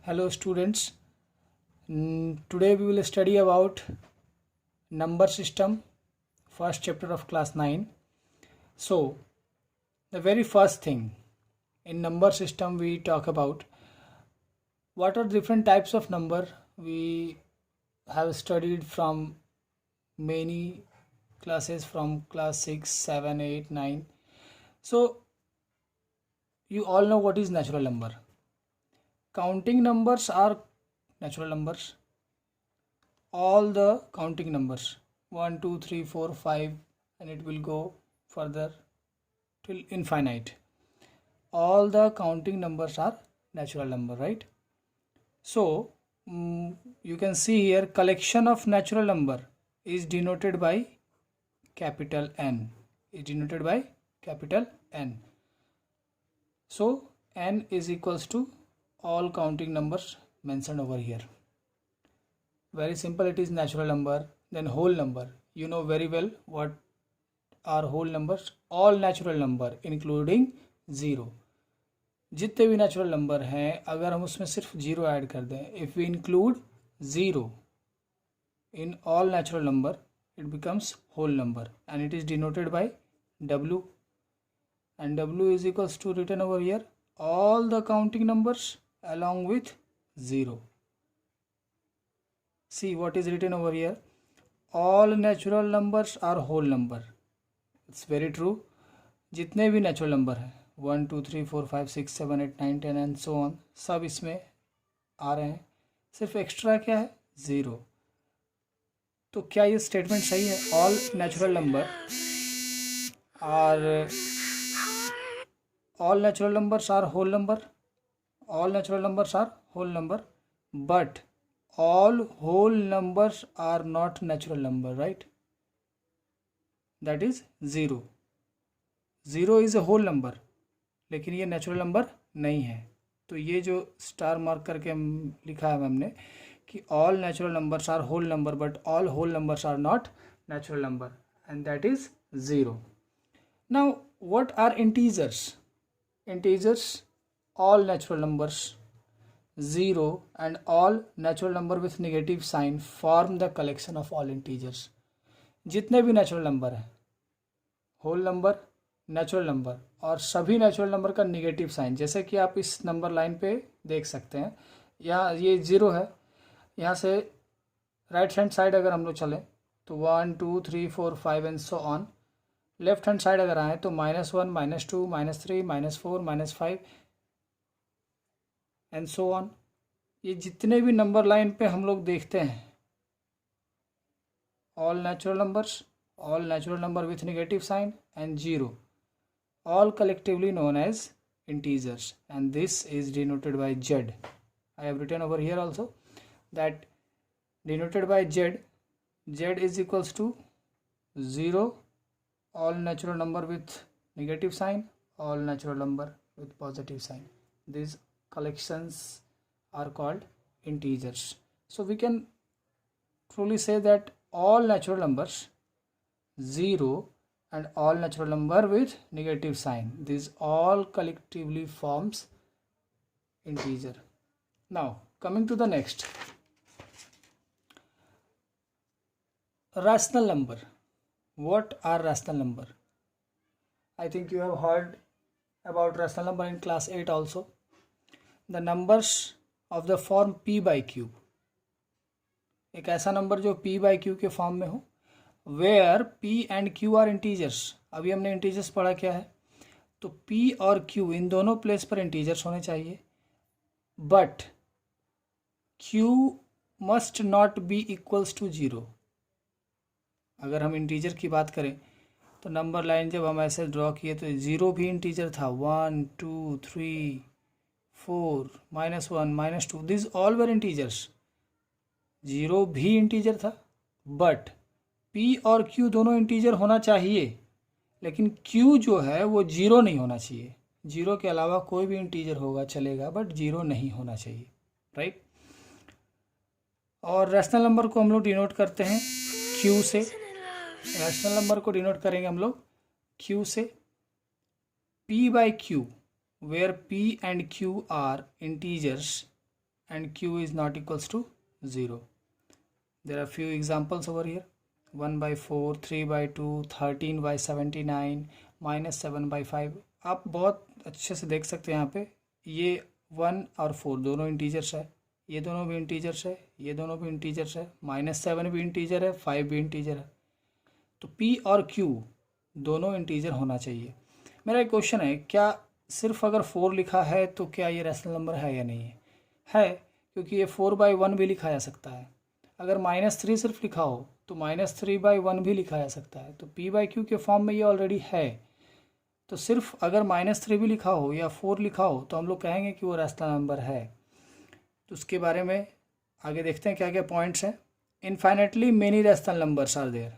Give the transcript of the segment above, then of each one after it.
Hello students. Today we will study about number system, first chapter of class 9. So the very first thing in number system we talk about what are different types of number. We have studied from many classes from class 6, 7, 8, 9. So you all know what is natural number. Counting numbers are natural numbers. All the counting numbers 1 2 3 4 5 and it will go further till infinite. All the counting numbers are natural number, right? So you can see here collection of natural number is denoted by capital N. Is denoted by capital N. So N is equals to all counting numbers mentioned over here. Very simple, it is natural number. Then whole number, you know very well what are whole numbers. All natural number including zero. जितने भी natural number हैं अगर हम उसमें सिर्फ zero add कर दें, if we include zero in all natural number it becomes whole number and it is denoted by W, and W is equals to written over here all the counting numbers along with zero. See what is written over here, all natural numbers are whole number. It's very true. जितने भी natural number हैं 1 2 3 4 5 6 7 8 9 10 and so on सब इसमें आ रहे हैं. सिर्फ extra क्या है, ज़ीरो. तो क्या ये स्टेटमेंट सही है? All natural number are all natural numbers are whole number. All natural numbers are whole number, but all whole numbers are not natural number, right? That is zero. Zero is a whole number, लेकिन ये natural number नहीं है. तो ये जो star mark करके लिखा है हमने कि all natural numbers are whole number, but all whole numbers are not natural number, and that is zero. Now, what are integers? Integers, all natural numbers. Zero and all natural number with negative sign form the collection of all integers. जितने भी natural number हैं, whole number, natural number और सभी natural number का negative sign, जैसे कि आप इस नंबर लाइन पे देख सकते हैं. यहाँ ये ज़ीरो है, यहाँ से राइट हैंड साइड अगर हम लोग चलें तो 1 2 3 4 5 and so on. Left hand side अगर आए तो -1 -2 -3 -4 -5 एंड सो ऑन. ये जितने भी नंबर लाइन पे हम लोग देखते हैं all natural numbers, all natural number with negative sign and zero, all collectively known as integers, and this is denoted by Z. I have written over here also that denoted by Z. Z is equals to 0, all natural number with negative sign, all natural number with positive sign. These collections are called integers. So we can truly say that all natural numbers, 0 and all natural number with negative sign, these all collectively forms integer. Now coming to the next, rational number. What are rational number? I think you have heard about rational number in class 8 also. The numbers of the form p by q, एक ऐसा number जो p by q के form में हो, where p and q are integers. अभी हमने integers पढ़ा क्या है, तो p और q इन दोनों प्लेस पर इंटीजर्स होने चाहिए, but q must not be equals to zero. अगर हम इंटीजर की बात करें तो नंबर लाइन जब हम ऐसे ड्रॉ किए तो ज़ीरो भी इंटीजर था, 1 2 3 4 -1 -2, this all were integers. Zero भी इंटीजर था, बट p और q दोनों इंटीजर होना चाहिए, लेकिन q जो है वो जीरो नहीं होना चाहिए. जीरो के अलावा कोई भी इंटीजर होगा चलेगा, बट जीरो नहीं होना चाहिए, राइट? और रैशनल नंबर को हम लोग डिनोट करते हैं q से. रैशनल नंबर को डिनोट करेंगे हम लोग q से. p by q, where p and q are integers, and q is not equals to 0. There are few examples over here. 1 by 4, 3 by 2, 13 by 79, -7/5. आप बहुत अच्छे से देख सकते हैं यहाँ पे ये 1 और 4 दोनों इंटीजर्स है, ये दोनों भी इंटीजर्स है, ये दोनों भी इंटीजर्स है, -7 भी इंटीजर है, 5 भी इंटीजर है. तो p और q दोनों इंटीजर होना चाहिए. मेरा एक क्वेश्चन है, क्या सिर्फ अगर 4 लिखा है तो क्या ये रैशनल नंबर है या नहीं है? है, क्योंकि ये 4/1 भी लिखा जा सकता है. अगर -3 सिर्फ लिखा हो तो -3/1 भी लिखा जा सकता है. तो p/q के फॉर्म में ये ऑलरेडी है. तो सिर्फ अगर -3 भी लिखा हो या 4 लिखा हो तो हम लोग कहेंगे कि वो रैशनल नंबर है. तो उसके बारे में आगे देखते हैं क्या क्या पॉइंट्स हैं. Infinitely many rational numbers are there.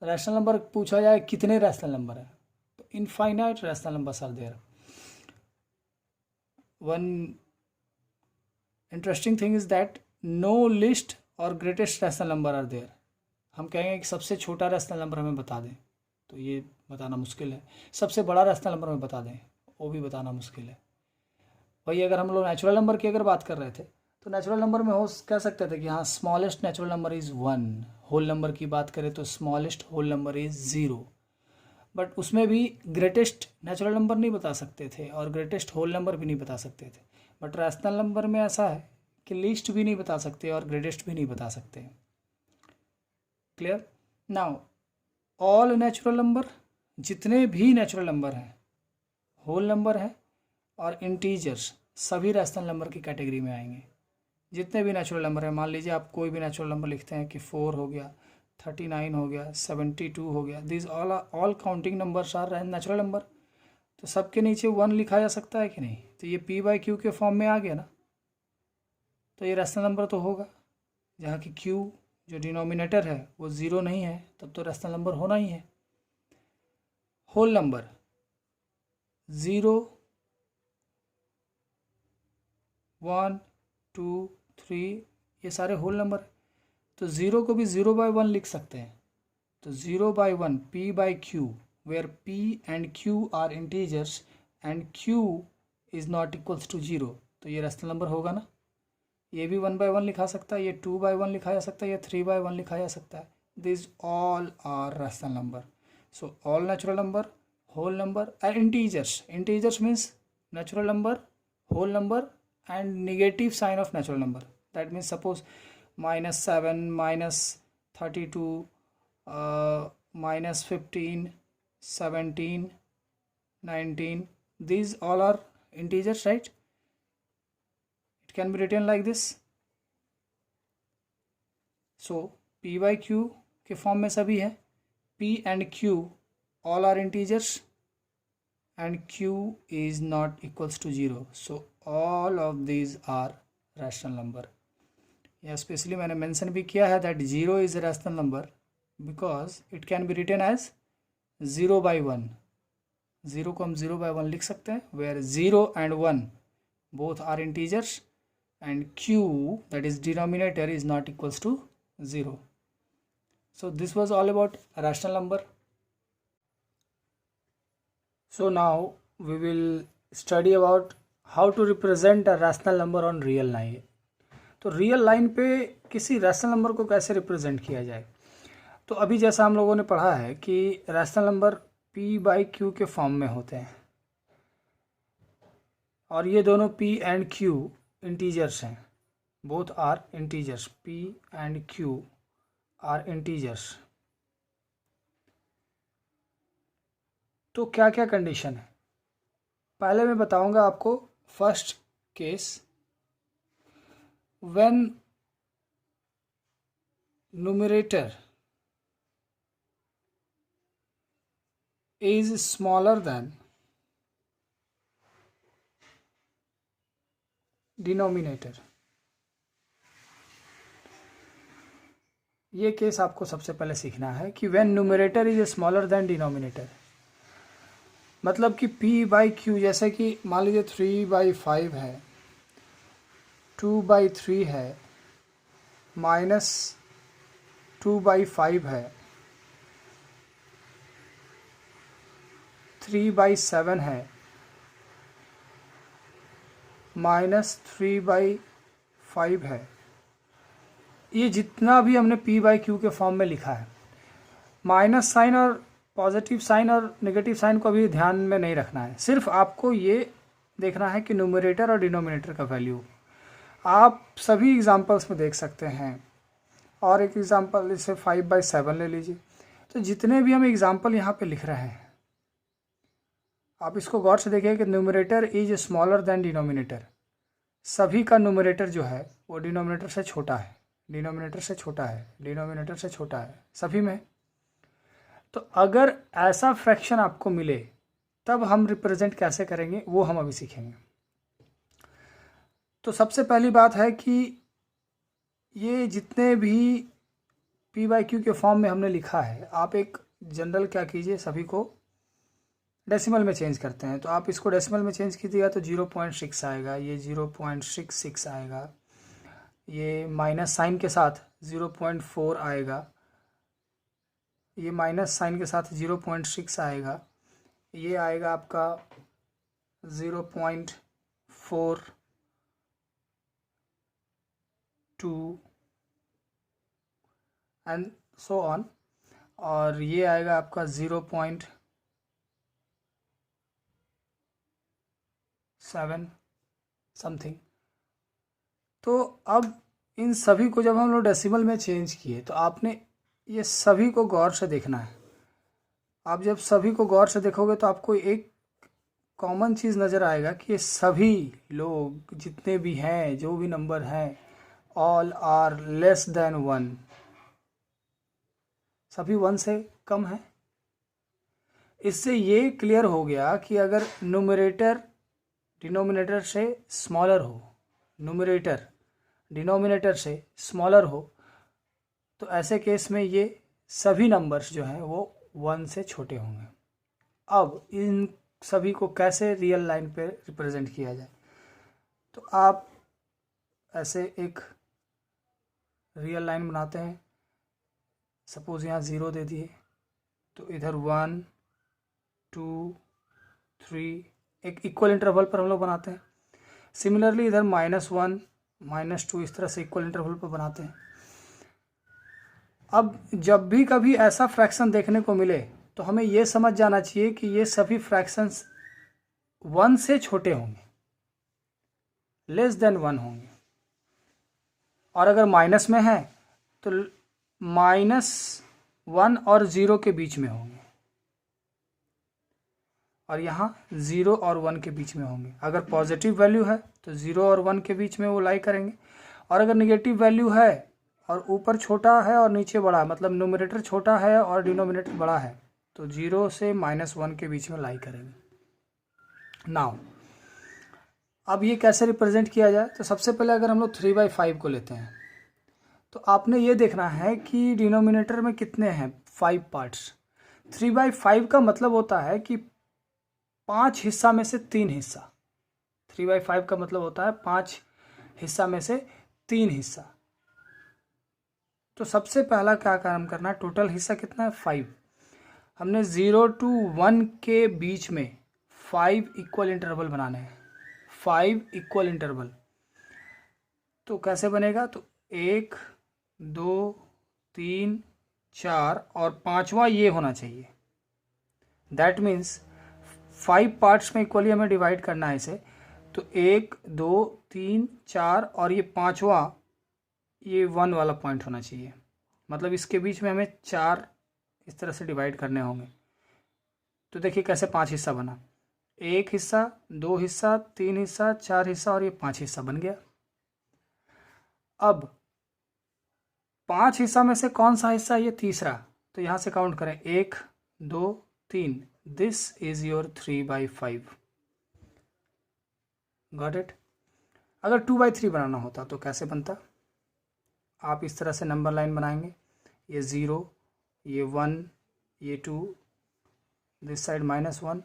Rational number पूछा जाए कितने रैशनल नंबर है, तो infinite rational numbers are there. One interesting thing is that no least or greatest rational number are there. हम कहेंगे कि सबसे छोटा रैशनल नंबर हमें बता दें, तो ये बताना मुश्किल है. सबसे बड़ा रैशनल नंबर हमें बता दें, वो भी बताना मुश्किल है. वही अगर हम लोग नेचुरल नंबर की अगर बात कर रहे थे तो नेचुरल नंबर में हो कह सकते थे कि हाँ smallest natural number is 1. Whole number की बात करें तो smallest whole number is 0. But उसमें भी ग्रेटेस्ट नेचुरल नंबर नहीं बता सकते थे और ग्रेटेस्ट होल नंबर भी नहीं बता सकते थे. बट रैशनल नंबर में ऐसा है कि लीस्ट भी नहीं बता सकते और ग्रेटेस्ट भी नहीं बता सकते. Clear? Now all natural number, जितने भी नेचुरल नंबर हैं, होल नंबर है और इंटीजर्स, सभी रैशनल नंबर की कैटेगरी में आएंगे. जितने भी नेचुरल नंबर हैं, मान लीजिए आप कोई भी नेचुरल नंबर लिखते हैं कि 4 हो गया, 39 हो गया, 72 हो गया, this all counting numbers are natural number. तो सबके नीचे 1 लिखा जा सकता है कि नहीं? तो ये p/q के फॉर्म में आ गया ना, तो ये रैशनल नंबर तो होगा. जहाँ की q जो डिनोमिनेटर है वो 0 नहीं है, तब तो रैशनल नंबर होना ही है. होल नंबर 0, 1, 2, 3 ये सारे होल नंबर है. तो 0 को भी 0/1 लिख सकते हैं. तो 0/1 p/q where p and q are integers and q is not equals to 0, तो ये रैशनल नंबर होगा ना. ये भी 1/1 लिखा सकता है, ये 2/1 लिखा जा सकता है, ये 3/1 लिखा जा सकता है. This all are rational number. So all natural number, whole number and integers. Integers means natural number, whole number and negative sign of natural number. That means suppose -7, -32, -15, 17, 19, these all are integers, right? It can be written like this. So p/q के form में सभी है. p and q all are integers and q is not equals to 0. So all of these are rational number. या specially मैंने mention भी किया है that 0 is a rational number because it can be written as 0/1. 0 को हम 0/1 लिख सकते हैं, where 0 and 1 both are integers and q, that is denominator, is not equals to 0. So this was all about rational number. So now we will study about how to represent a rational number on real line. तो real line पे किसी rational number को कैसे represent किया जाए. तो अभी जैसा हम लोगों ने पढ़ा है कि रैशनल नंबर p/q के फॉर्म में होते हैं और ये दोनों p and q इंटीजर्स हैं. Both are integers. p and q are integers. तो क्या क्या कंडीशन है पहले मैं बताऊंगा आपको. First case, when numerator is smaller than denominator. ये केस आपको सबसे पहले सीखना है कि when numerator is smaller than denominator, मतलब कि p/q जैसे कि मान लीजिए 3/5 है, 2/3 है, -2/5 है, 3/7 है, -3/8 5 है, ये जितना भी हमने p बाई क्यू के फॉर्म में लिखा है, माइनस साइन और पॉजिटिव साइन और नेगेटिव साइन को अभी ध्यान में नहीं रखना है, सिर्फ आपको ये देखना है कि न्यूमरेटर और डिनोमिनेटर का वैल्यू आप सभी एग्जांपल्स में देख सकते हैं। और एक एग्जांपल जैसे 5/7 ले लीजिए। तो जितने भी हम एग्जांपल यहाँ पे लिख रहे हैं, आप इसको गौर से देखिए कि numerator is smaller than denominator. सभी का न्यूमरेटर जो है वो डिनोमिनेटर से छोटा है, डिनोमिनेटर से छोटा है, डिनोमिनेटर से छोटा है सभी में। तो अगर ऐसा फ्रैक्शन आपको मिले तब हम रिप्रेजेंट कैसे करेंगे वो हम अभी सीखेंगे। तो सबसे पहली बात है कि ये जितने भी p बाई क्यू के फॉर्म में हमने लिखा है, आप एक जनरल क्या कीजिए, सभी को डेसिमल में चेंज करते हैं। तो आप इसको डेसिमल में चेंज कीजिएगा तो 0.6 आएगा, ये 0.66 आएगा, ये माइनस साइन के साथ 0.4 आएगा, ये माइनस साइन के साथ 0.6 आएगा, ये आएगा आपका 0.42 एंड सो ऑन, और ये आएगा आपका 0.7 समथिंग। तो अब इन सभी को जब हम लोग डेसिमल में चेंज किए तो आपने ये सभी को गौर से देखना है। आप जब सभी को गौर से देखोगे तो आपको एक कॉमन चीज़ नज़र आएगा कि ये सभी लोग जितने भी हैं, जो भी नंबर हैं, ऑल आर लेस देन 1, सभी 1 से कम है। इससे ये क्लियर हो गया कि अगर न्यूमरेटर डिनोमिनेटर से स्मॉलर हो, न्यूमरेटर डिनोमिनेटर से स्मॉलर हो, तो ऐसे केस में ये सभी नंबर्स जो हैं वो 1 से छोटे होंगे। अब इन सभी को कैसे रियल लाइन पे रिप्रेजेंट किया जाए, तो आप ऐसे एक रियल लाइन बनाते हैं। सपोज यहाँ 0 दे दिए, तो इधर 1 2 3 एक इक्वल इंटरवल पर हम लोग बनाते हैं। सिमिलरली इधर -1 -2 इस तरह से इक्वल इंटरवल पर बनाते हैं। अब जब भी कभी ऐसा फ्रैक्शन देखने को मिले तो हमें ये समझ जाना चाहिए कि ये सभी फ्रैक्शंस 1 से छोटे होंगे, लेस देन 1 होंगे। और अगर माइनस में है तो -1 और 0 के बीच में होंगे, और यहाँ 0 और 1 के बीच में होंगे। अगर पॉजिटिव वैल्यू है तो 0 और 1 के बीच में वो लाई करेंगे, और अगर नेगेटिव वैल्यू है और ऊपर छोटा है और नीचे बड़ा है, मतलब न्यूमरेटर छोटा है और डिनोमिनेटर बड़ा है, तो 0 से -1 के बीच में लाई करेंगे। नाउ अब ये कैसे रिप्रेजेंट किया जाए, तो सबसे पहले अगर हम लोग 3/5 को लेते हैं तो आपने ये देखना है कि डिनोमिनेटर में कितने हैं, 5 पार्ट्स। 3/5 का मतलब होता है कि 5 हिस्सा में से 3 हिस्सा। 3/5 का मतलब होता है 5 हिस्सा में से 3 हिस्सा। तो सबसे पहला क्या काम करना है, टोटल हिस्सा कितना है 5। हमने 0 to 1 के बीच में 5 इक्वल इंटरवल बनाने हैं, 5 इक्वल इंटरवल। तो कैसे बनेगा, तो 1 2 3 4 और 5वां ये होना चाहिए। दैट मीन्स 5 पार्ट्स में इक्वली हमें डिवाइड करना है इसे। तो 1 2 3 4 और ये 5वां ये 1 वाला पॉइंट होना चाहिए। मतलब इसके बीच में हमें 4 इस तरह से डिवाइड करने होंगे। तो देखिए कैसे 5 हिस्सा बना, 1 हिस्सा 2 हिस्सा 3 हिस्सा 4 हिस्सा और ये 5 हिस्सा बन गया। अब 5 हिस्सा में से कौन सा हिस्सा, ये तीसरा। तो यहाँ से काउंट करें 1 2 3, this is your 3/5। Got it. अगर 2/3 बनाना होता तो कैसे बनता, आप इस तरह से नंबर लाइन बनाएंगे, ये 0 ये 1 ये 2, दिस साइड -1।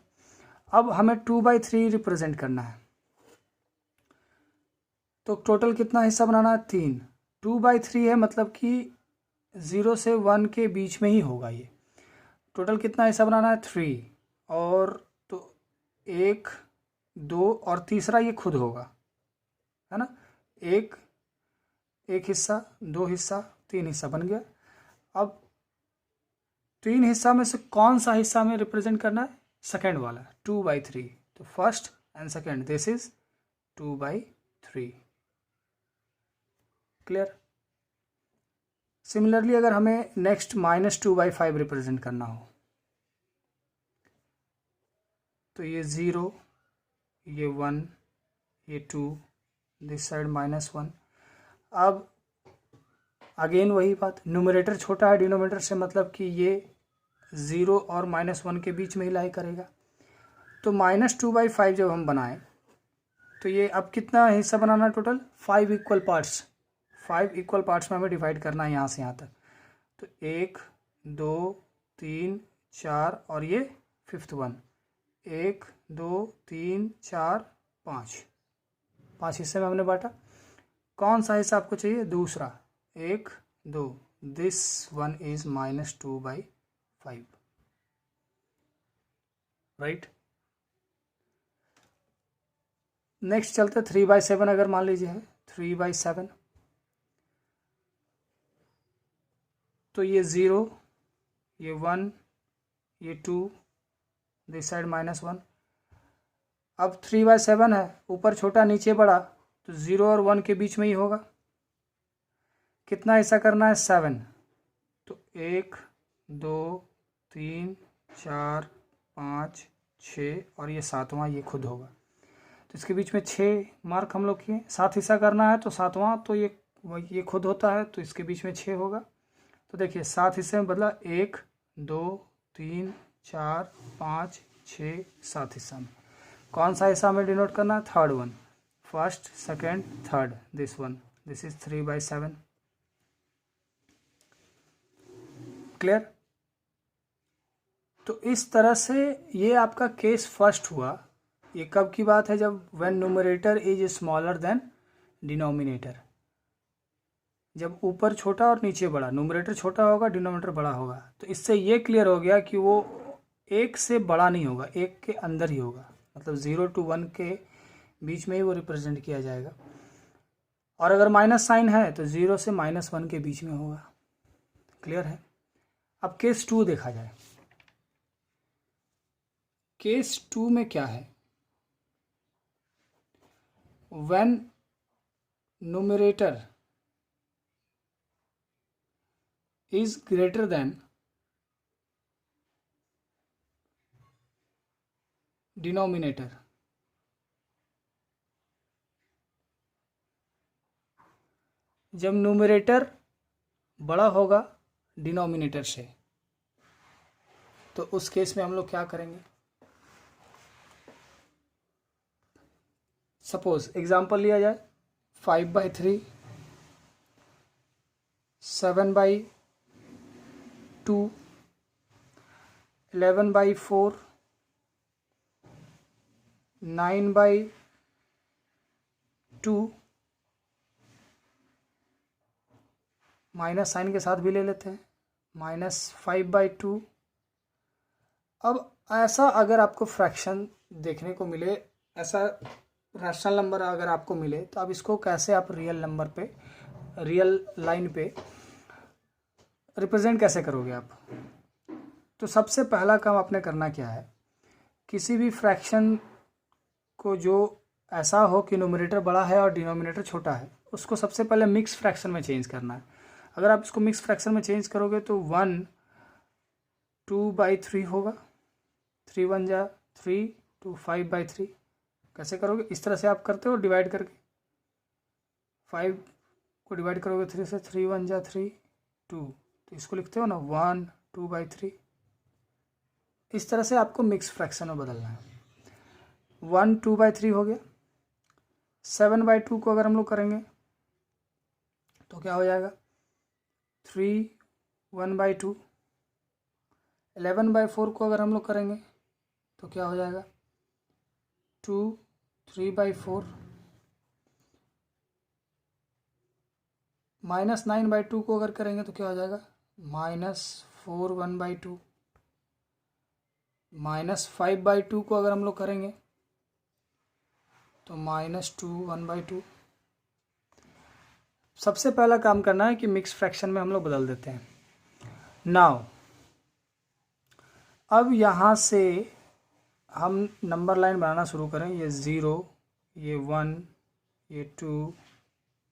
अब हमें 2/3 रिप्रेजेंट करना है, तो टोटल कितना हिस्सा बनाना है, 3। 2/3 है मतलब कि 0 से 1 के बीच में ही होगा ये। टोटल कितना हिस्सा बनाना है, 3। और तो 1 2 और तीसरा ये खुद होगा, है ना, 1 1 हिस्सा, 2 हिस्सा, 3 हिस्सा बन गया। अब 3 हिस्सा में से कौन सा हिस्सा हमें रिप्रेजेंट करना है? सेकेंड वाला, 2/3। तो first and second, this is 2/3। Clear? Similarly अगर हमें नेक्स्ट -2/5 रिप्रेजेंट करना हो, तो ये 0, ये 1, ये 2, दिस साइड -1। अब अगेन वही बात, न्यूमरेटर छोटा है डिनोमिनेटर से, मतलब कि ये 0 और -1 के बीच में ही लाई करेगा। तो -2/5 जब हम बनाएं तो ये अब कितना हिस्सा बनाना total? 5 equal parts. 5 equal parts में हमें डिवाइड करना है यहाँ से यहाँ तक। तो 1, 2, 3, 4 और ये फिफ्थ वन, 1, 2, 3, 4, 5 हिस्से में हमने बांटा। कौन सा हिस्सा आपको चाहिए? दूसरा, 1, 2, this one is -2/5, right. Next चलते 3/7। अगर मान लीजिए है 3/7, तो ये 0, ये 1, ये 2, दिस साइड -1। अब 3/7 है, ऊपर छोटा नीचे बड़ा, तो 0 और 1 के बीच में ही होगा। कितना हिस्सा करना है? 7। तो 1, 2, 3, 4, 5, 6 और ये 7वां, ये खुद होगा। तो इसके बीच में 6 मार्क हम लोग किए। 7 हिस्सा करना है तो 7वां, तो ये खुद होता है, तो इसके बीच में 6 होगा। तो देखिए 7 हिस्से में बदला, 1, 2, 3, 4, 5, 6, 7 हिस्सा में। कौन सा हिस्सा हमें डिनोट करना है? Third one, first, second, third, this one, this is 3/7। Clear? तो इस तरह से ये आपका केस फर्स्ट हुआ। ये कब की बात है? जब when numerator is smaller than denominator. जब ऊपर छोटा और नीचे बड़ा, न्यूमरेटर छोटा होगा, डिनोमिनेटर बड़ा होगा। तो इससे ये क्लियर हो गया कि वो 1 से बड़ा नहीं होगा, 1 के अंदर ही होगा, मतलब 0 to 1 के बीच में ही वो रिप्रेजेंट किया जाएगा। और अगर माइनस साइन है तो 0 से -1 के बीच में होगा। क्लियर है? अब केस 2 देखा जाए। केस 2 में क्या है? When numerator is greater than denominator, जब न्यूमरेटर बड़ा होगा डिनोमिनेटर से, तो उस केस में हम लोग क्या करेंगे? सपोज एग्जांपल लिया जाए, 5/3, 7/2, 11/4, 9/2, माइनस साइन के साथ भी ले लेते हैं, -5/2। अब ऐसा अगर आपको फ्रैक्शन देखने को मिले, ऐसा रैशनल नंबर अगर आपको मिले, तो अब इसको कैसे आप रियल नंबर पे, रियल लाइन पे रिप्रेजेंट कैसे करोगे आप? तो सबसे पहला काम आपने करना क्या है? किसी भी फ्रैक्शन को जो ऐसा हो कि न्यूमरेटर बड़ा है और डिनोमिनेटर छोटा है, उसको सबसे पहले मिक्स फ्रैक्शन में चेंज करना है। अगर आप इसको मिक्स फ्रैक्शन में चेंज करोगे तो 1 2/3 होगा, 3 1 जा 3, 2 5/3। कैसे करोगे? इस तरह से आप करते हो, डिवाइड करके 5 को डिवाइड करोगे 3 से, 3 1 जा 3, 2, तो इसको लिखते हो ना 1 2/3। इस तरह से आपको मिक्स फ्रैक्शन में बदलना है। 1 2/3 हो गया। 7/2 को अगर हम लोग करेंगे तो क्या हो जाएगा? 3 1/2। 11/4 को अगर हम लोग करेंगे तो क्या हो जाएगा? 2 3/4। -9/2 को अगर करेंगे तो क्या हो जाएगा? -4 1/2। -5/2 को अगर हम लोग करेंगे तो -2 1/2। सबसे पहला काम करना है कि मिक्स फ्रैक्शन में हम लोग बदल देते हैं। नाउ अब यहाँ से हम नंबर लाइन बनाना शुरू करें। ये 0, ये 1, ये 2,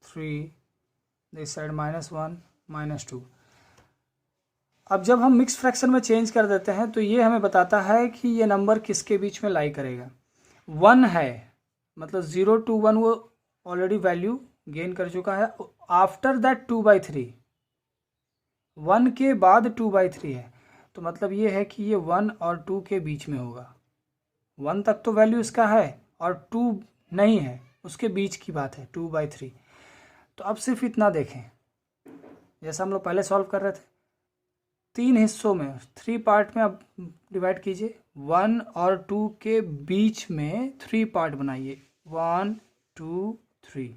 3, दिस साइड -1, -2। अब जब हम मिक्स फ्रैक्शन में चेंज कर देते हैं तो ये हमें बताता है कि ये नंबर किसके बीच में लाई करेगा। 1 है मतलब 0 to 1 वो ऑलरेडी वैल्यू गेन कर चुका है। आफ्टर दैट 2/3, 1 के बाद 2/3 है, तो मतलब ये है कि ये 1 और 2 के बीच में होगा। 1 तक तो वैल्यू इसका है और 2 नहीं है, उसके बीच की बात है 2/3। तो अब सिर्फ इतना देखें, जैसा हम लोग पहले सॉल्व कर रहे थे, 3 हिस्सों में 3 पार्ट में अब डिवाइड कीजिए। 1 और 2 के बीच में 3 पार्ट बनाइए। 1 2 3।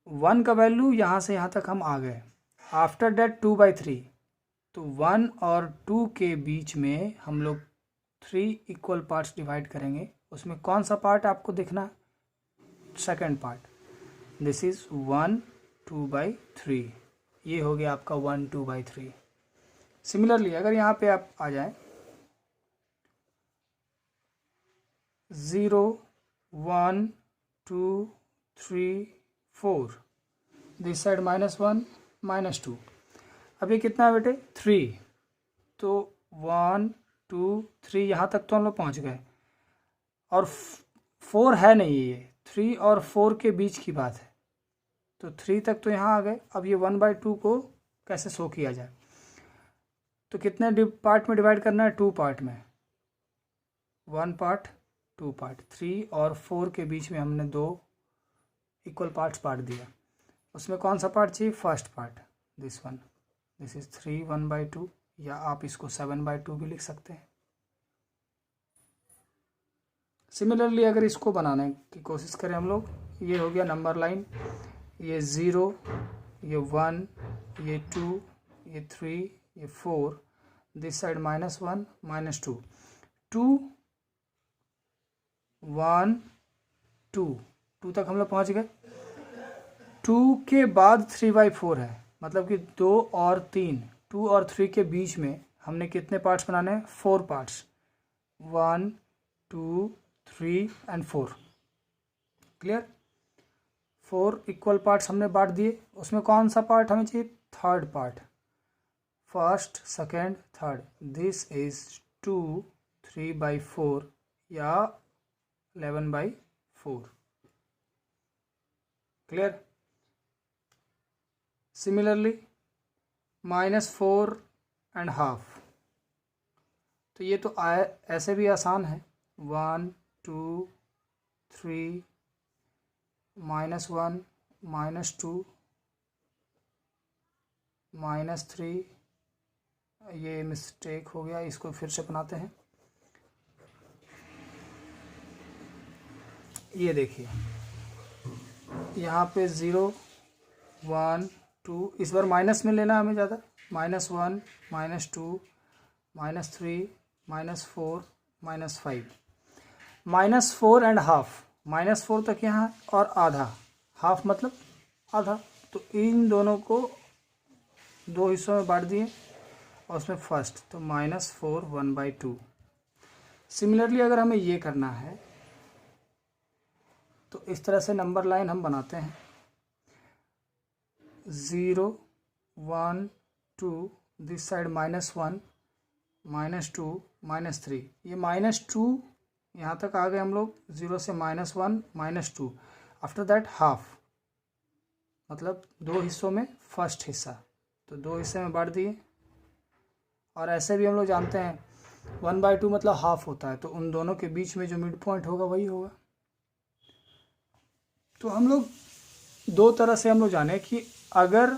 1 का वैल्यू यहाँ से यहाँ तक हम आ गए। आफ्टर डेट 2/3, तो 1 और 2 के बीच में हम लोग 3 इक्वल पार्ट्स डिवाइड करेंगे। उसमें कौन सा पार्ट आपको देखना? Second part. This is 1 2/3। ये हो गया आपका 1 2/3। सिमिलरली अगर यहाँ पे आप आ जाए 0 1 2 3 4, दिस साइड -1 -2। अब ये कितना है बेटे? 3। तो 1 2 3 यहाँ तक तो हम लोग पहुँच गए, और 4 है नहीं, ये 3 और 4 के बीच की बात है, तो 3 तक तो यहाँ आ गए। अब ये 1/2 को कैसे शो किया जाए? तो कितने पार्ट में डिवाइड करना है? 2 पार्ट में। 1 पार्ट 2 पार्ट। 3 और 4 के बीच में हमने 2 इक्वल पार्ट्स बांट दिया। उसमें कौन सा पार्ट चाहिए? First part, this one. This is 3 1/2, या आप इसको 7/2 भी लिख सकते हैं। सिमिलरली अगर इसको बनाने की कोशिश करें हम लोग, ये हो गया नंबर लाइन। ये 0, ये 1, ये 2, ये 3, ये 4, दिस साइड -1 -2। 2 1 2 2 तक हम लोग पहुँच गए। 2 के बाद 3/4 है, मतलब कि 2 और 3, 2 और 3 के बीच में हमने कितने पार्ट्स बनाने हैं? 4 parts. 1 2 3 and 4। Clear? 4 equal parts हमने बांट दिए। उसमें कौन सा पार्ट हमें चाहिए? Third part. First second third. This is 2 3/4 या 11/4। क्लियर? सिमिलरली -4.5, तो ये तो ऐसे भी आसान है। 1 2 3 -1 -2 -3। ये मिस्टेक हो गया, इसको फिर से बनाते हैं। ये देखिए यहाँ पे 0 1 2, इस बार माइनस में लेना हमें ज़्यादा। -1 -2 -3 -4 -5। -4.5, -4 तक यहाँ और आधा। हाफ मतलब आधा। तो इन दोनों को 2 हिस्सों में बांट दिए, और उसमें फर्स्ट तो -4 1/2। सिमिलरली अगर हमें ये करना है तो इस तरह से नंबर लाइन हम बनाते हैं। 0 1 2, दिस साइड -1 -2 -3। ये -2 यहाँ तक आ गए हम लोग। 0 से -1 -2। आफ्टर दैट हाफ, मतलब 2 हिस्सों में फर्स्ट हिस्सा, तो 2 हिस्से में बांट दिए। और ऐसे भी हम लोग जानते हैं 1/2 मतलब हाफ होता है, तो उन दोनों के बीच में जो मिड पॉइंट होगा वही होगा। तो हम लोग 2 तरह से हम लोग जाने कि अगर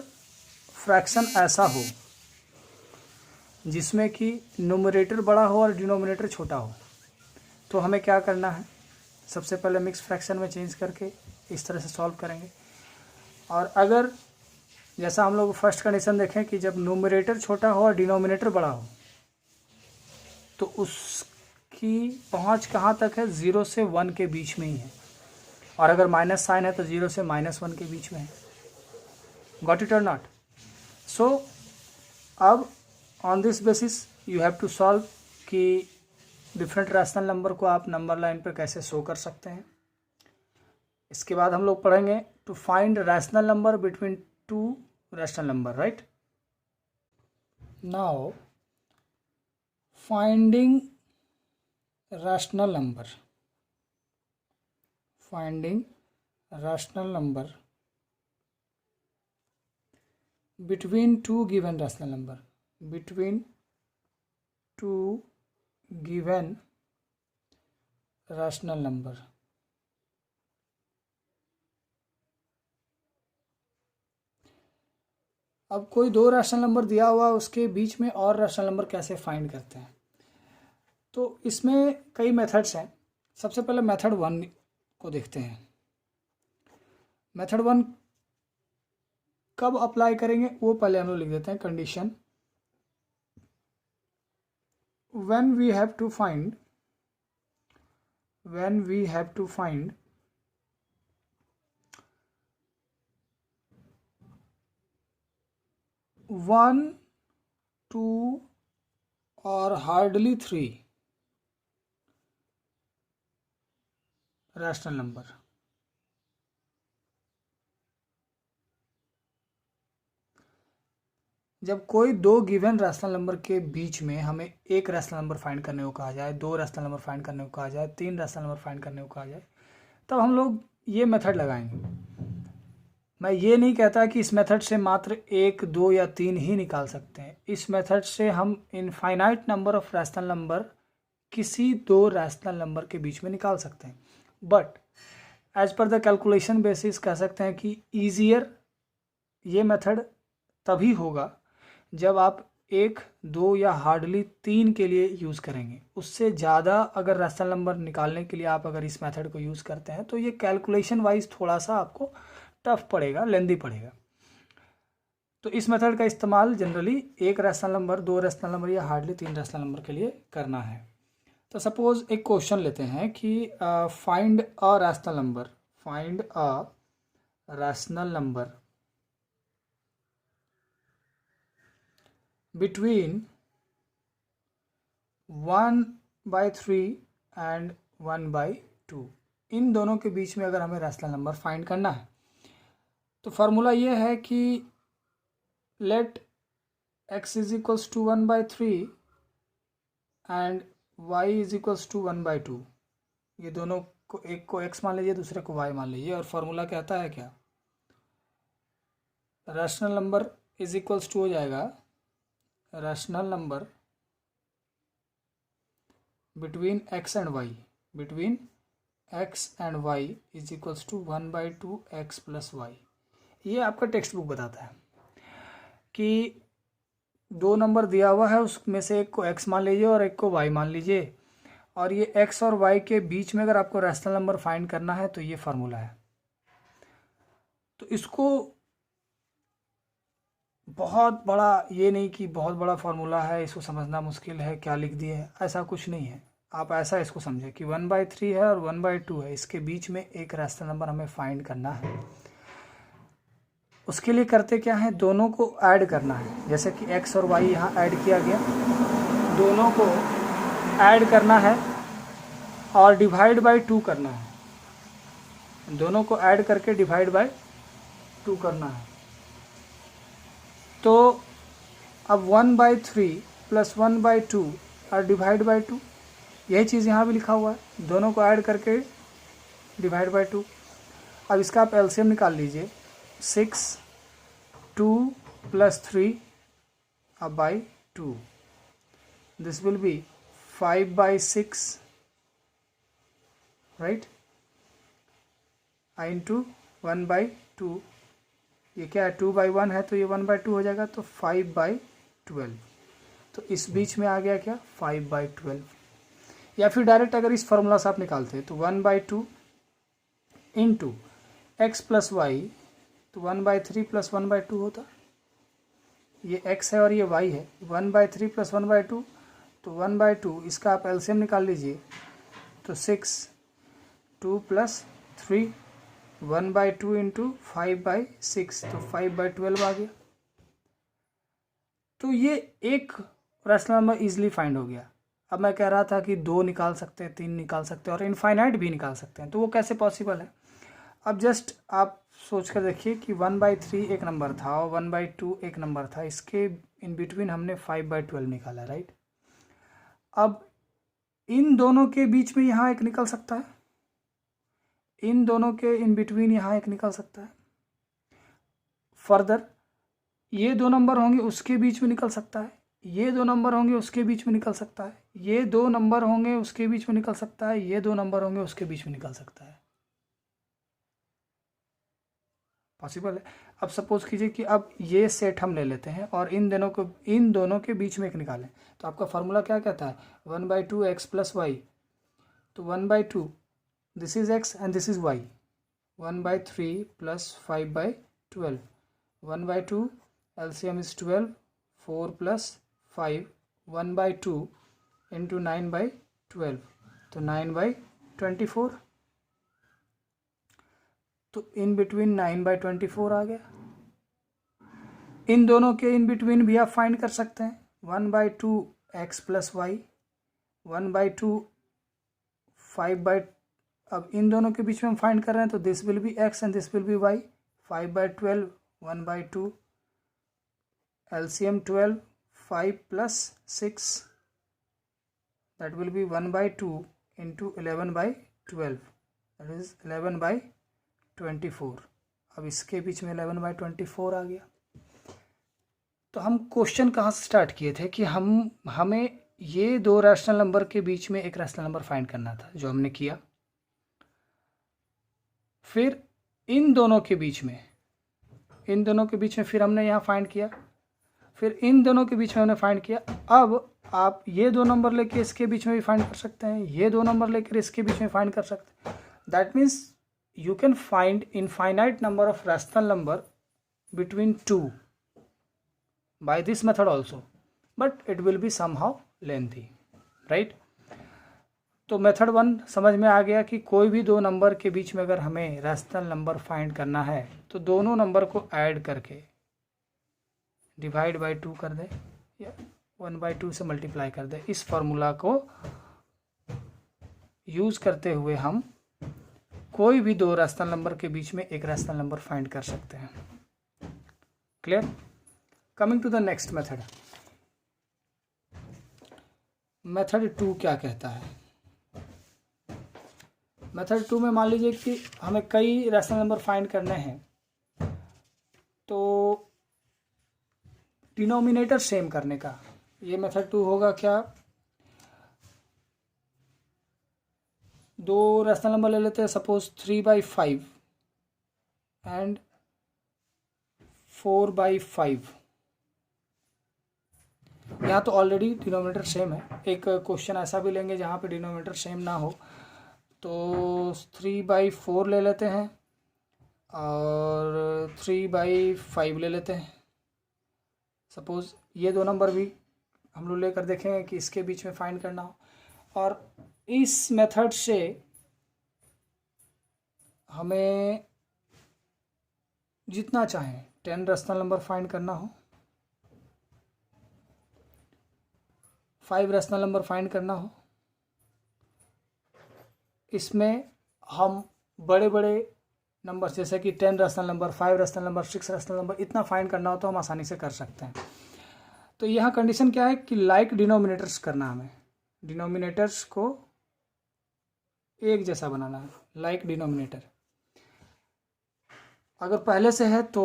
फ्रैक्शन ऐसा हो जिसमें कि न्यूमरेटर बड़ा हो और डिनोमिनेटर छोटा हो, तो हमें क्या करना है? सबसे पहले मिक्स फ्रैक्शन में चेंज करके इस तरह से सॉल्व करेंगे। और अगर जैसा हम लोग फर्स्ट कंडीशन देखें कि जब न्यूमरेटर छोटा हो और डिनोमिनेटर बड़ा हो, तो उसकी पहुंच कहाँ तक है? 0 से 1 के बीच में ही है। और अगर माइनस साइन है तो 0 से -1 के बीच में है। गॉट इट और नॉट? सो अब on this basis you have to solve कि डिफरेंट रैशनल नंबर को आप नंबर लाइन पर कैसे शो कर सकते हैं। इसके बाद हम लोग पढ़ेंगे to find rational number between two rational number, right? Now finding rational number, finding rational number between two given rational number, between two given rational number. अब कोई दो रैशनल नंबर दिया हुआ, उसके बीच में और रैशनल नंबर कैसे फाइंड करते हैं? तो इसमें कई मेथड्स हैं। सबसे पहले मेथड 1 को देखते हैं। मेथड 1 कब अप्लाई करेंगे वो पहले हम लोग लिख देते हैं। Condition when we have to find 1, 2 or hardly 3 rational number. जब कोई दो गिवन रैशनल नंबर के बीच में हमें एक रैशनल नंबर फाइंड करने को कहा जाए, दो रैशनल नंबर फाइंड करने को कहा जाए, तीन रैशनल नंबर फाइंड करने को कहा जाए, तब हम लोग ये मेथड लगाएंगे। मैं ये नहीं कहता कि इस मेथड से मात्र 1, 2 या 3 ही निकाल सकते हैं। इस मेथड से हम infinite number of rational number किसी दो रैशनल नंबर के बीच में निकाल सकते हैं। But as per the calculation basis कह सकते हैं कि ईजियर ये मेथड तभी होगा जब आप 1, 2 या हार्डली 3 के लिए यूज़ करेंगे। उससे ज़्यादा अगर रैशनल नंबर निकालने के लिए आप अगर इस मेथड को यूज़ करते हैं तो ये कैलकुलेशन वाइज थोड़ा सा आपको टफ पड़ेगा, लेंदी पड़ेगा। तो इस मेथड का इस्तेमाल जनरली एक रैशनल नंबर, दो रैशनल नंबर या हार्डली 3 रैशनल नंबर के लिए करना है। तो सपोज एक क्वेश्चन लेते हैं कि find a rational number, find a rational number between 1/3 and 1/2। इन दोनों के बीच में अगर हमें रैशनल नंबर फाइंड करना है तो फार्मूला ये है कि let x is equals to 1/3 and y is equals to 1/2। ये दोनों को, एक को x मान लीजिए, दूसरे को y मान लीजिए। और फार्मूला कहता है क्या? Rational number is equals to हो जाएगा rational number between x and y, between x and y is equals to 1/2 x plus y। ये आपका टेक्स्ट बुक बताता है कि दो नंबर दिया हुआ है, उसमें से एक को x मान लीजिए और एक को y मान लीजिए, और ये x और y के बीच में अगर आपको रैशनल नंबर फाइंड करना है तो ये फार्मूला है। तो इसको बहुत बड़ा, ये नहीं कि बहुत बड़ा फार्मूला है, इसको समझना मुश्किल है, क्या लिख दिए है, ऐसा कुछ नहीं है। आप ऐसा इसको समझें कि 1/3 है और 1/2 है, इसके बीच में एक रैशनल नंबर हमें फाइंड करना है। उसके लिए करते क्या है, दोनों को ऐड करना है। जैसे कि x और y यहाँ ऐड किया गया, दोनों को ऐड करना है और डिवाइड बाय 2 करना है। दोनों को ऐड करके डिवाइड बाय 2 करना है। तो अब 1/3 प्लस 1/2 और डिवाइड बाय 2, यही चीज़ यहाँ भी लिखा हुआ है, दोनों को ऐड करके डिवाइड बाय 2। अब इसका आप एलसीएम निकाल लीजिए। 6, 2 प्लस 3 अब by 2, this will be 5/6, right, into 1/2। ये क्या है, 2/1 है तो ये 1/2 हो जाएगा, तो 5/12। तो इस बीच में आ गया क्या, 5/12। या फिर डायरेक्ट अगर इस फॉर्मूला से आप निकालते हैं तो 1/2 इंटू एक्स प्लस वाई, तो 1/3 प्लस 1/2 होता। ये x है और ये y है, 1/3 प्लस 1/2, तो 1/2, इसका आप एलसीएम निकाल लीजिए। तो 6, 2 प्लस 3 1/2 इंटू 5/6, तो 5/12 आ गया। तो ये एक रैशनल नंबर इजीली फाइंड हो गया। अब मैं कह रहा था कि 2 निकाल सकते हैं, 3 निकाल सकते हैं और इनफाइनाइट भी निकाल सकते हैं, तो वो कैसे पॉसिबल है? अब जस्ट आप सोच कर देखिए कि 1/3 एक नंबर था और 1/2 एक नंबर था, इसके इन बिटवीन हमने 5/12 निकाला, राइट। अब इन दोनों के बीच में यहाँ एक निकल सकता है, इन दोनों के इन बिटवीन यहाँ एक निकल सकता है। फर्दर ये 2 नंबर होंगे उसके बीच में निकल सकता है, ये 2 नंबर होंगे उसके बीच में निकल सकता है, ये 2 नंबर होंगे उसके बीच में निकल सकता है, ये 2 नंबर होंगे उसके बीच में निकल सकता है। पॉसिबल है। अब सपोज कीजिए कि अब ये सेट हम ले लेते हैं और इन दोनों के बीच में एक निकालें, तो आपका फार्मूला क्या कहता है? 1/2 x प्लस वाई। तो 1/2 this is x and this is y। 1/3 plus 5/12, 1/2 LCM is 12, 4 plus 5, 1/2 into 9/12, तो 9/24। तो इन बिटवीन 9/24 आ गया। इन दोनों के इन बिटवीन भी आप फाइंड कर सकते हैं, 1/2 x प्लस वाई, 1/2 5/, अब इन दोनों के बीच में हम फाइंड कर रहे हैं तो this will be x and this will be y। 5/12, 1/2 LCM 12, 5 plus 6, that will be 1/2 into 11/12, that is 11/24। अब इसके बीच में 11/24 आ गया। तो हम क्वेश्चन कहाँ से स्टार्ट किए थे कि हमें ये 2 रैशनल नंबर के बीच में एक रैशनल नंबर फाइंड करना था, जो हमने किया। फिर इन दोनों के बीच में फिर हमने यहाँ फाइंड किया, फिर इन दोनों के बीच में हमने फाइंड किया। अब आप ये 2 नंबर लेके इसके बीच में भी फाइंड कर सकते हैं, ये 2 नंबर लेकर इसके बीच में फाइंड कर सकते हैं। That means you can find infinite number of rational number between 2 by this method also, but it will be somehow lengthy, right? तो मेथड 1 समझ में आ गया कि कोई भी 2 नंबर के बीच में अगर हमें रैशनल नंबर फाइंड करना है तो दोनों नंबर को ऐड करके डिवाइड बाय 2 कर दे या 1/2 से मल्टीप्लाई कर दे। इस फॉर्मूला को यूज करते हुए हम कोई भी 2 रैशनल नंबर के बीच में एक रैशनल नंबर फाइंड कर सकते हैं। Clear? Coming to the next method, method 2 क्या कहता है? मेथड 2 में मान लीजिए कि हमें कई रैशनल नंबर फाइंड करने हैं, तो डिनोमिनेटर सेम करने का ये मेथड 2 होगा। क्या? 2 रैशनल नंबर ले लेते हैं, सपोज 3/5 एंड 4/5। यहाँ तो ऑलरेडी डिनोमिनेटर सेम है। एक क्वेश्चन ऐसा भी लेंगे जहाँ पे डिनोमिनेटर सेम ना हो, तो 3/4 ले लेते हैं और 3/5 ले लेते हैं। सपोज ये 2 नंबर भी हम लोग लेकर देखेंगे कि इसके बीच में फाइंड करना हो, और इस मेथड से हमें जितना चाहें 10 रैशनल नंबर फाइंड करना हो, 5 रैशनल नंबर फाइंड करना हो, इसमें हम बड़े बड़े नंबर जैसे कि 10 rational number, 5 rational number, 6 rational number, इतना फाइंड करना हो तो हम आसानी से कर सकते हैं। तो यहाँ कंडीशन क्या है कि लाइक डिनोमिनेटर्स करना, हमें डिनोमिनेटर्स को एक जैसा बनाना है, लाइक डिनोमिनेटर। अगर पहले से है तो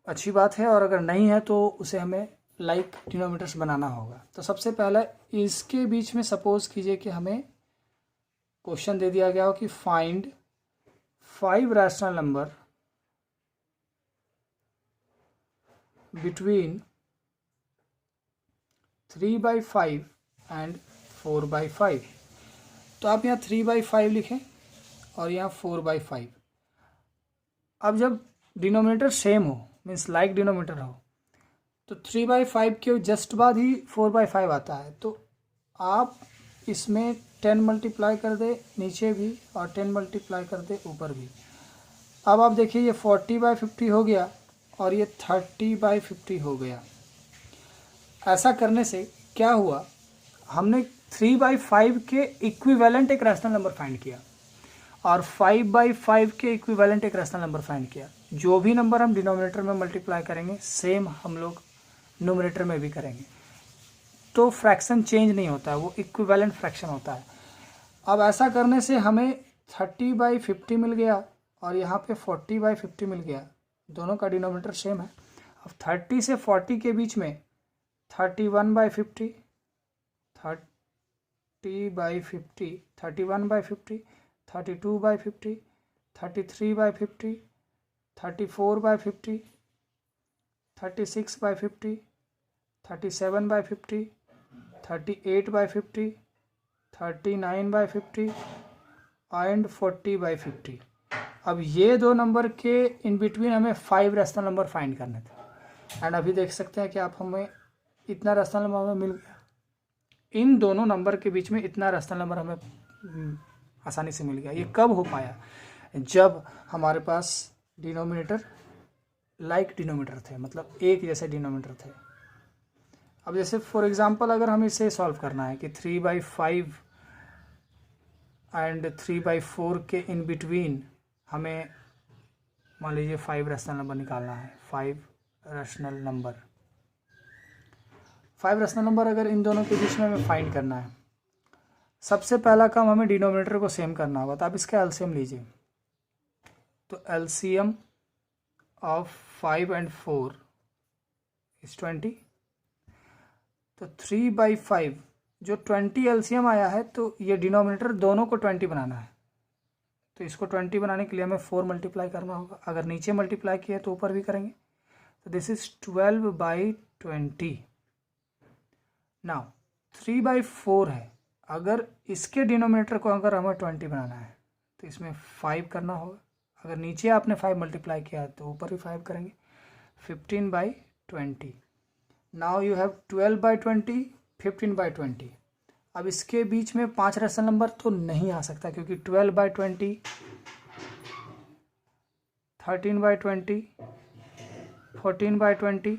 अच्छी बात है, और अगर नहीं है तो उसे हमें लाइक डिनोमिनेटर्स बनाना होगा। तो सबसे पहले इसके बीच में सपोज कीजिए कि हमें क्वेश्चन दे दिया गया हो कि find 5 rational number between 3/5 and 4/5। तो आप यहाँ 3/5 लिखें और यहाँ 4/5। अब जब डिनोमिनेटर सेम हो, मीन्स लाइक डिनोमिनेटर हो, तो 3/5 के जस्ट बाद ही 4/5 आता है। तो आप इसमें 10 मल्टीप्लाई कर दे नीचे भी और 10 मल्टीप्लाई कर दे ऊपर भी, अब आप देखिए ये 40/50 हो गया और ये 30/50 हो गया। ऐसा करने से क्या हुआ, हमने 3/5 के इक्विवेलेंट एक रैशनल नंबर फाइंड किया और 5/5 के इक्विवेलेंट एक रैशनल नंबर फाइंड किया। जो भी नंबर हम डिनोमिनेटर में मल्टीप्लाई करेंगे सेम हम लोग न्यूमरेटर में भी करेंगे, तो फ्रैक्शन चेंज नहीं होता है, वो इक्विवेलेंट फ्रैक्शन होता है। अब ऐसा करने से हमें 30/50 मिल गया और यहाँ पे 40/50 मिल गया, दोनों का डिनोमिनेटर सेम है। अब 30 से 40 के बीच में 31/50, 30/50, 31/50, 32/50, 33/50, 34/50, 36/50, 37/50, 38/50, 39/50 एंड 40/50। अब ये दो नंबर के इन बिटवीन हमें 5 रैशनल नंबर फाइंड करने थे एंड अभी देख सकते हैं कि आप हमें इतना रैशनल नंबर हमें मिल गया। इन दोनों नंबर के बीच में इतना रैशनल नंबर हमें आसानी से मिल गया। ये कब हो पाया, जब हमारे पास डिनोमिनेटर लाइक डिनोमिनेटर थे, मतलब एक जैसे डिनोमिनेटर थे। अब जैसे फॉर एग्जांपल अगर हमें इसे सॉल्व करना है कि 3/5 एंड 3/4 के इन बिटवीन हमें मान लीजिए 5 रैशनल नंबर निकालना है। 5 रैशनल नंबर अगर इन दोनों के बीच में हमें फाइंड करना है, सबसे पहला काम हमें डिनोमिनेटर को सेम करना होगा। तो आप इसका एलसीएम लीजिए, तो एलसीएम ऑफ 5 एंड 4 इज 20। तो 3/5 जो 20 एलसीएम आया है, तो ये डिनोमिनेटर दोनों को 20 बनाना है। तो इसको 20 बनाने के लिए हमें 4 मल्टीप्लाई करना होगा। अगर नीचे मल्टीप्लाई किया तो ऊपर भी करेंगे। तो दिस इज 12/20। नाउ 3/4 है, अगर इसके डिनोमिनेटर को अगर हमें 20 बनाना है तो इसमें 5 करना होगा। अगर नीचे आपने 5 मल्टीप्लाई किया है तो ऊपर भी 5 करेंगे। 15/20। Now you have 12/20, 15/20। अब इसके बीच में 5 रैशनल नंबर तो नहीं आ सकता, क्योंकि 12/20, 13/20, 14/20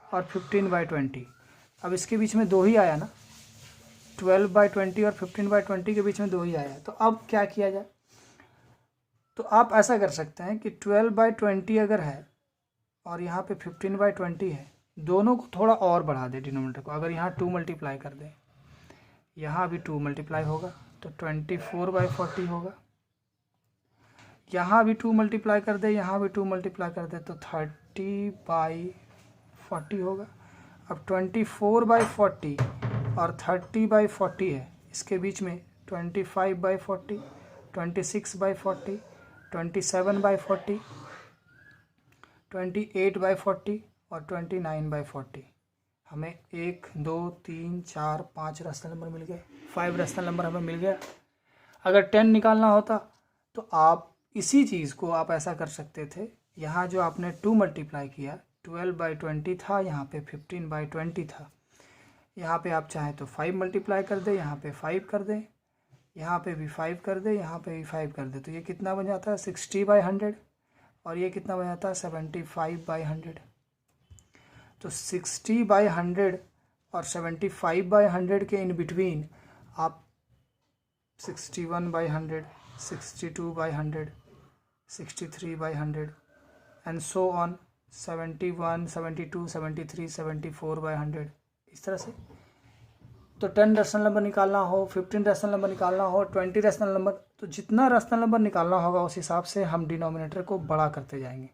और 15/20। अब इसके बीच में 2 ही आया ना, 12/20 और 15/20 के बीच में 2 ही आया। तो अब क्या किया जाए, तो आप ऐसा कर सकते हैं कि 12/20 अगर है और यहाँ पे 15/20 है, दोनों को थोड़ा और बढ़ा दे डिनोमिनेटर को। अगर यहाँ 2 मल्टीप्लाई कर दे, यहाँ भी 2 मल्टीप्लाई होगा तो 24/40 होगा। यहाँ भी 2 मल्टीप्लाई कर दे, यहाँ भी 2 मल्टीप्लाई कर दे तो 30/40 होगा। अब 24/40 और 30/40 है, इसके बीच में 25/40, 26/40, 27/40, 28/40 और 29/40। हमें 1, 2, 3, 4, 5 रैशनल नंबर मिल गए, 5 रैशनल नंबर हमें मिल गया। अगर 10 निकालना होता तो आप इसी चीज़ को आप ऐसा कर सकते थे, यहाँ जो आपने 2 मल्टीप्लाई किया 12/20 था, यहाँ पे 15/20 था, यहाँ पे आप चाहें तो 5 मल्टीप्लाई कर दे, यहाँ पे 5 कर दें, यहाँ पे भी 5 कर दे, यहाँ पे भी 5 कर दे, तो ये कितना बन जाता है 60/100 और ये कितना बन जाता है 75/100। तो 60/100 और 75/100 के इन बिटवीन आप 61/100, 62/100, 63/100 एंड सो ऑन 71, 72, 73, 74/100, इस तरह से। तो 10 रैशनल नंबर निकालना हो, 15 रैशनल नंबर निकालना हो, 20 रैशनल नंबर, तो जितना रैशनल नंबर निकालना होगा उस हिसाब से हम डिनोमिनेटर को बड़ा करते जाएंगे,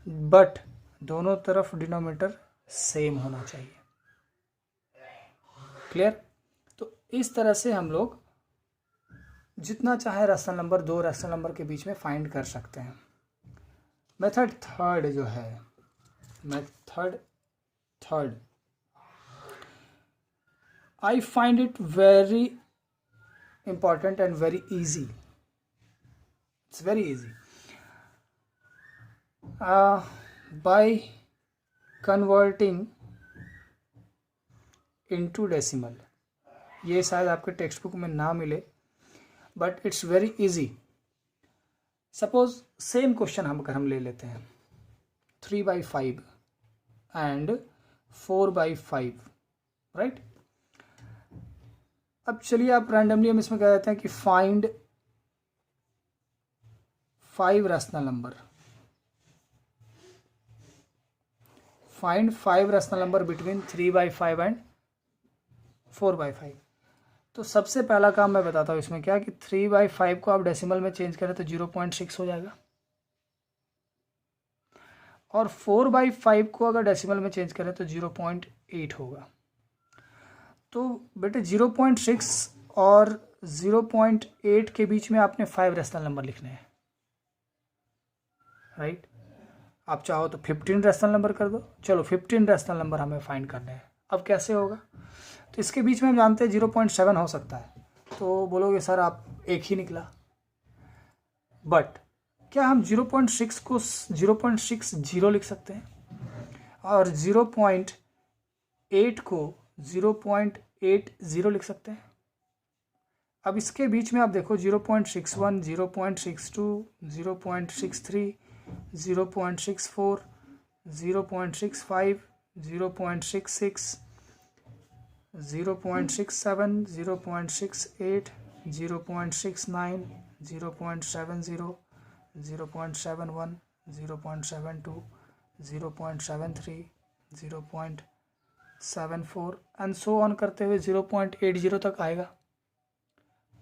बट दोनों तरफ डिनोमिनेटर सेम होना चाहिए। क्लियर? तो इस तरह से हम लोग जितना चाहे रैशनल नंबर 2 रैशनल नंबर के बीच में फाइंड कर सकते हैं। मेथड थर्ड जो है, method third, I find it very important and very easy. It's very easy. By converting into decimal, ये शायद आपके टेक्स्ट बुक में ना मिले, but it's very easy. Suppose same question हम ले लेते हैं 3/5 एंड 4/5, राइट। अब चलिए आप रैंडमली हम इसमें कह देते हैं कि find 5 rational number, find 5 rational number between 3/5 and 4/5। तो सबसे पहला काम मैं बताता हूँ इसमें क्या कि 3/5 को आप डेसिमल में चेंज करें तो 0.6 हो जाएगा, और 4/5 को अगर डेसिमल में चेंज करें तो 0.8 होगा। तो बेटे 0.6 और 0.8 के बीच में आपने 5 रैशनल नंबर लिखने हैं, राइट। आप चाहो तो 15 रैशनल नंबर कर दो। चलो 15 रैशनल नंबर हमें फाइंड करने हैं। अब कैसे होगा, तो इसके बीच में हम जानते हैं 0.7 हो सकता है, तो बोलोगे सर आप एक ही निकला, बट क्या हम 0.6 को 0.60 लिख सकते हैं और 0.8 को 0.80 लिख सकते हैं। अब इसके बीच में आप देखो 0.61, 0.62, 0.63, 0.64, 0.65, 0.66, 0.67, 0.68, 0.69, 0.70, 0.71, 0.72, 0.73, 0.74 एंड सो ऑन करते हुए 0.80 तक आएगा।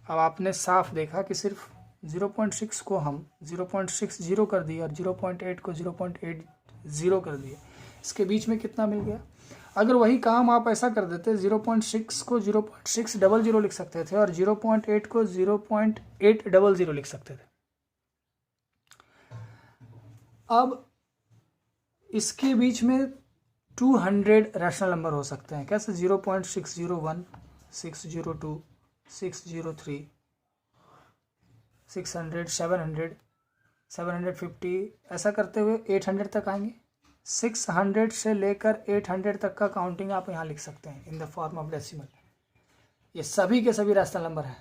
अब आपने साफ देखा कि सिर्फ 0.6 को हम 0.60 कर दिए और 0.8 को 0.80 कर दिए, इसके बीच में कितना मिल गया। अगर वही काम आप ऐसा कर देते 0.6 को 0.600 लिख सकते थे और 0.8 को 0.800 लिख सकते थे। अब इसके बीच में 200 रैशनल नंबर हो सकते हैं। कैसे 0.601, 602, 603, 600, 700, 750 ऐसा करते हुए 800 तक आएंगे। 600 से लेकर 800 तक का काउंटिंग आप यहाँ लिख सकते हैं in the form of decimal. ये सभी के सभी रैशनल नंबर हैं।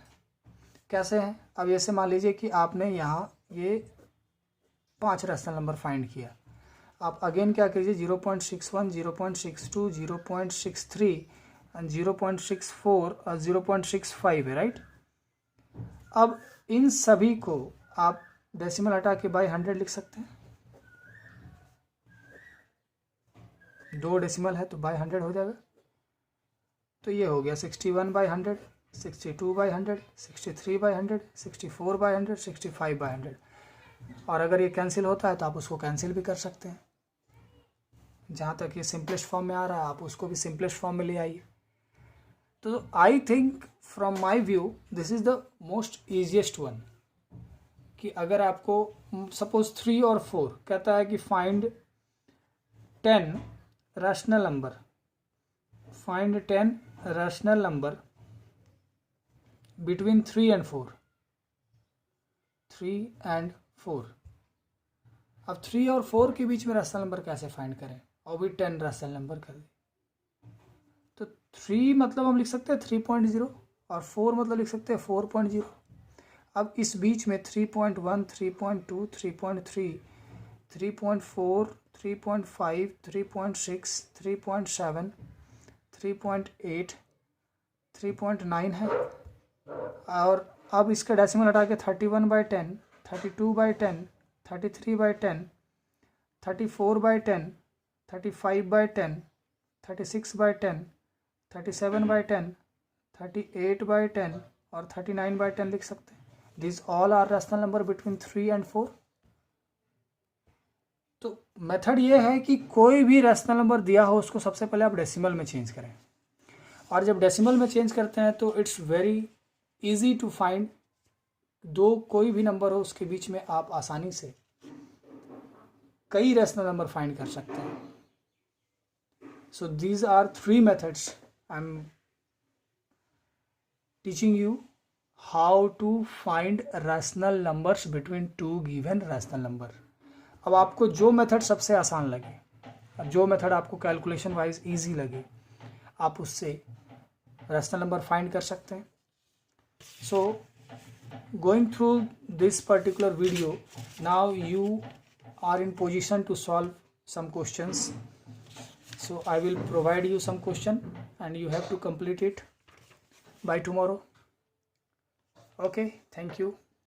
कैसे हैं, अब ऐसे मान लीजिए कि आपने यहाँ ये 5 रैशनल नंबर फाइंड किया। आप अगेन क्या कीजिए 0.61, 0.62, 0.63 एंड 0.64 और 0.65 है, राइट। अब इन सभी को आप डेसिमल हटा के बाय 100 लिख सकते हैं। 2 डेसिमल है तो बाय 100 हो जाएगा। तो ये हो गया 61/100, 62/100, 63/100, 64/100, 65/100। और अगर ये कैंसिल होता है तो आप उसको कैंसिल भी कर सकते हैं। जहाँ तक ये सिंपलेस्ट फॉर्म में आ रहा है आप उसको भी सिंपलेस्ट फॉर्म में ले आइए। तो I think from my view this is the most easiest one, कि अगर आपको सपोज 3 और 4 कहता है कि find 10 rational number, find 10 rational number between 3 and 4, 3 and 4। अब 3 और 4 के बीच में रैशनल नंबर कैसे फाइंड करें, और भी 10 रैशनल नंबर कर दें। तो 3 मतलब हम लिख सकते हैं 3.0 और 4 मतलब लिख सकते हैं 4.0। अब इस बीच में 3.1, 3.2, 3.3, 3.4, 3.5, 3.6, 3.7, 3.8, 3.9 है। और अब इसका डेसिमल हटा के 31/10, 32/10, 33/10, 34/10, 35/10, 36/10, 37/10, 38/10 और 39/10 लिख सकते हैं। These all are rational number between 3 and 4। तो मेथड ये है कि कोई भी रैशनल नंबर दिया हो उसको सबसे पहले आप डेसिमल में चेंज करें, और जब डेसिमल में चेंज करते हैं तो it's very easy to find. कोई भी नंबर हो उसके बीच में आप आसानी से कई रैशनल नंबर फाइंड कर सकते हैं। So these are 3 methods I am teaching you how to find rational numbers between 2 given rational number. अब आपको जो मेथड सबसे आसान लगे, जो मेथड आपको कैलकुलेशन वाइज इजी लगे, आप उससे रैशनल नंबर फाइंड कर सकते हैं। सो going through this particular video, now you are in position to solve some questions. So I will provide you some question and you have to complete it by tomorrow. Okay, thank you.